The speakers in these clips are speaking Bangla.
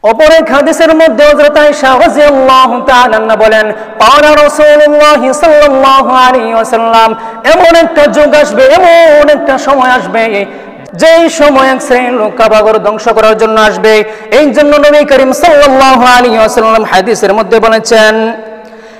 অপর এক হাদিসের মধ্যে হযরত আয়েশা রাদিয়াল্লাহু তাআলা আনহা বলেন, ক্বালা রাসূলুল্লাহ সাল্লাল্লাহু আলাইহি ওয়াসাল্লাম, এমন একটা যুগ আসবে, এমন একটা সময় আসবে যেই সময় এক শ্রেণীর লোক কাবাঘর ধ্বংস করার জন্য আসবে। এই জন্য নবী করিম সাল্লাল্লাহু আলাইহি ওয়াসাল্লাম হাদিসের মধ্যে বলেছেন,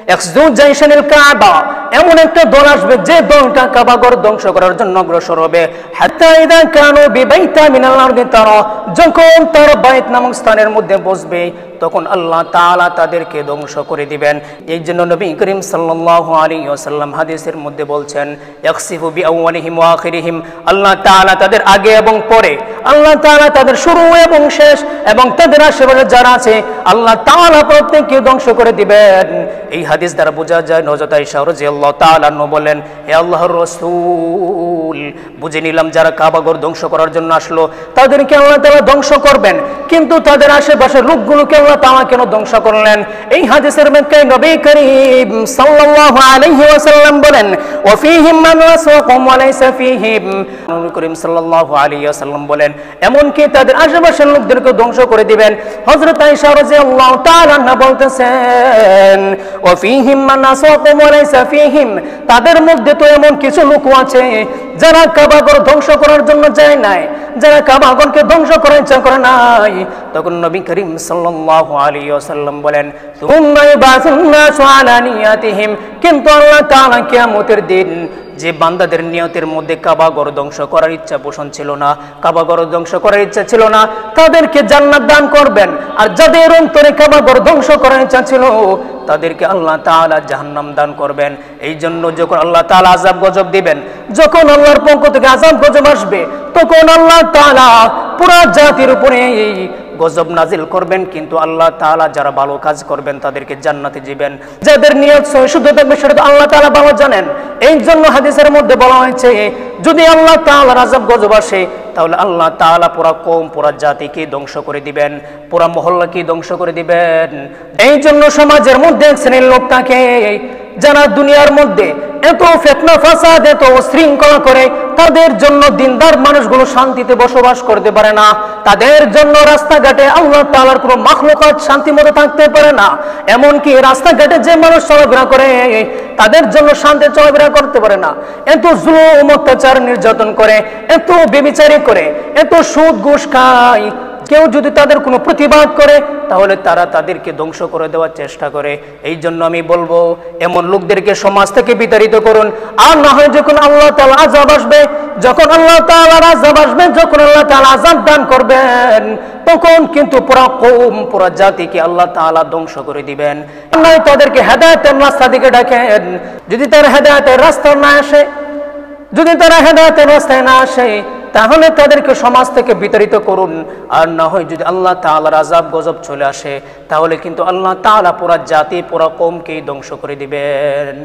ইয়াখজুজাইশানিল কাবা, এমন একটা দল আসবে যে দলটা কাবাঘর ধ্বংস করার জন্য অগ্রসর হবে। হাত্তা ইযা কানু বিবাইতা মিনাল আরদি তারা, যখন তার বাইত নামক স্থানের মধ্যে বসবে তখন আল্লাহ তাআলা তাদেরকে ধ্বংস করে দিবেন। এই জন্য নবী করিম সাল্লাল্লাহু আলাইহি ওয়াসাল্লাম হাদিসের মধ্যে বলছেন, ইয়াকসিফু বিআউয়ালিহিম ওয়া আখিরিহিম, আল্লাহ তাআলা তাদের আগে এবং পরে, আল্লাহ তাআলা তাদের শুরু এবং শেষ এবং তাদের আশেপাশে যারা আছে আল্লাহ তাআলা প্রত্যেককে ধ্বংস করে দিবেন। এই হাদিস দ্বারা বোঝা যায় হযরত আয়েশা রাদিয়াল্লাহু তাআলা আনহা বলেন, হে আল্লাহর রাসূল, বুঝে নিলাম যারা কাবাঘর ধ্বংস করার জন্য আসলো তাদেরকে আল্লাহ তাআলা ধ্বংস করবেন, কিন্তু তাদের আশেপাশের লোকগুলোকে আল্লাহ তাআলা কেন ধ্বংস করলেন? এই হাদিসের মধ্যে নবী করিম সাল্লাল্লাহু আলাইহি ওয়াসাল্লাম বলেন, ওয়া ফীহিম মান ওয়াসাকুম ওয়া লাইসা ফীহিম, নবী করিম সাল্লাল্লাহু আলাইহি ওয়াসাল্লাম বলেন এমন কি তাদের আশেপাশের লোকদেরকে ধ্বংস করে দিবেন। হযরত আয়েশা রাদিয়াল্লাহু তাআলা আনহা বলতেছেন, ওয়া ফীহিম মান ওয়াসাকুম ওয়া লাইসা ফীহিম, তাদের মধ্যে তো এমন কিছু লোক আছে যারা কাবাঘর ধ্বংস করার জন্য যায় নাই, যারা কাবাঘরকে ধ্বংস করার ইচ্ছা করে নাই। তখন নবী করিম সাল্লাল্লাহু আলাইহি ওয়াসাল্লাম বলেন, সুম্মা ইবাসুন নাসু আলা নিয়াতিহিম, কিন্তু আল্লাহ তাআলা কিয়ামতের দিন যে বান্দাদের নিয়তের মধ্যে কাবাঘর ধ্বংস করার ইচ্ছা পোষণ ছিল না, কাবাঘর ধ্বংস করার ইচ্ছা ছিল না, তাদেরকে জান্নাত দান করবেন। আর যাদের অন্তরে কাবাঘর ধ্বংস করার ইচ্ছা ছিল তাদেরকে আল্লাহ তাআলা জাহান্নাম দান করবেন। এই জন্য যখন আল্লাহ তাআলা আযাব গজব দিবেন, যখন আল্লাহর পক্ষ থেকে আযাব গজব আসবে, তখন আল্লাহ তাআলা পুরা জাতির উপরে এই গজব নাজিল করবেন, কিন্তু আল্লাহ তাআলা যারা ভালো কাজ করবেন তাদেরকে জান্নাতে দিবেন। যাদের নিয়ত শুদ্ধ থাকবে সেটা তো আল্লাহ তাআলা ভালো জানেন। এই জন্য হাদিসের মধ্যে বলা হয়েছে, যদি আল্লাহ তাআলার আযাব গজব আসে তাহলে আল্লাহ তাআলা পুরা কওম, পুরা জাতিকে ধ্বংস করে দিবেন, পুরা মহল্লাকে ধ্বংস করে দিবেন। এই জন্য সমাজের মধ্যে এক শ্রেণীর লোক থাকে যারা দুনিয়ার মধ্যে এত ফিতনা ফাসাদ, এত শৃঙ্খলা করে, তাদের জন্য দিনদার মানুষগুলো শান্তিতে বসবাস করতে পারে না, তাদের জন্য রাস্তাঘাটে আল্লাহ তাআলার কোনো মাখলুকাত শান্তি মতো থাকতে পারে না। এমনকি রাস্তাঘাটে যে মানুষ চলাফেরা করে তাদের জন্য শান্তি চলাফেরা করতে পারে না। এত জুলুম, অত্যাচার, নির্যাতন করে, এত ব্যভিচারী করে, এত সুদ ঘুষ খায়, কেউ যদি তাদের কোনো প্রতিবাদ করে তাহলে তারা তাদেরকে ধ্বংস করে দেওয়ার চেষ্টা করে। এই জন্য আমি বলবো এমন লোকদেরকে সমাজ থেকে বিতাড়িত করুন। আর না হয় যখন আল্লাহ তাআলা আযাব আসবে, যখন আল্লাহ তাআলার আযাব আসবে, যখন আল্লাহ তাআলা আযাব দান করবেন, তখন কিন্তু পুরা কওম, পুরা জাতিকে আল্লাহ তাআলা ধ্বংস করে দিবেন। নয় তাদেরকে হেদায়েতের রাস্তা দিকে ডাকেন। যদি তারা হেদায়েতের রাস্তা না আসে, যদি তারা হেদায়েতের রাস্তায় না আসে, তাহলে তাদেরকে সমাজ থেকে বিতাড়িত করুন। আর না হয় যদি আল্লাহ তাআলার আযাব গজব চলে আসে তাহলে কিন্তু আল্লাহ তাআলা পুরা জাতি, পুরা কওমকে ধ্বংস করে দিবেন।